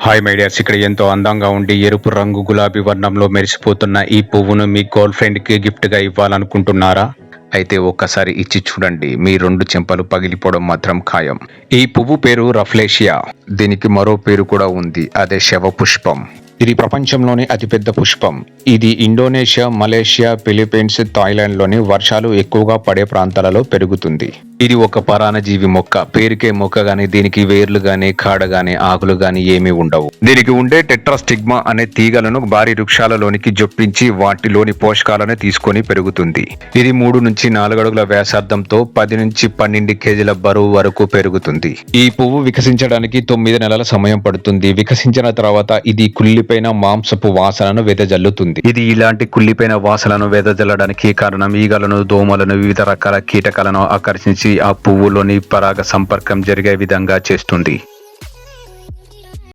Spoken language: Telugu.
హాయ్ మైడియాస్, ఇక్కడ ఎంతో అందంగా ఉండి ఎరుపు రంగు గులాబీ వర్ణంలో మెరిసిపోతున్న ఈ పువ్వును మీ గర్ల్ ఫ్రెండ్కి గిఫ్ట్గా ఇవ్వాలనుకుంటున్నారా? అయితే ఒక్కసారి ఇచ్చి చూడండి, మీ రెండు చెంపలు పగిలిపోవడం మాత్రం ఖాయం. ఈ పువ్వు పేరు రఫ్లేషియా. దీనికి మరో పేరు కూడా ఉంది, అదే శవ పుష్పం. ఇది ప్రపంచంలోని అతిపెద్ద పుష్పం. ఇది ఇండోనేషియా, మలేషియా, ఫిలిప్పీన్స్, థాయిలాండ్లోని వర్షాలు ఎక్కువగా పడే ప్రాంతాలలో పెరుగుతుంది. ఇది ఒక పరాన్నజీవి మొక్క. పేరుకే మొక్క గాని దీనికి వేర్లు గాని కాడ గాని ఆకులు గాని ఏమీ ఉండవు. దీనికి ఉండే టెట్రాస్టిగ్మా అనే తీగలను భారీ వృక్షాలలోనికి జొప్పించి వాటిలోని పోషకాలను తీసుకొని పెరుగుతుంది. ఇది 3 నుంచి 4 అడుగుల వ్యాసార్థంతో 10 నుంచి 12 కేజీల బరువు వరకు పెరుగుతుంది. ఈ పువ్వు వికసించడానికి 9 నెలల సమయం పడుతుంది. వికసించిన తర్వాత ఇది కుళ్ళిపోయిన మాంసపు వాసనను వెదజల్లుతుంది. ఇది ఇలాంటి కుళ్ళిపోయిన వాసనను వెదజల్లడానికి కారణం ఈగలను, దోమలను, వివిధ రకాల కీటకాలను ఆకర్షించి ఆ పువ్వులోని పరాగ సంపర్కం జరిగే విధంగా చేస్తుంది.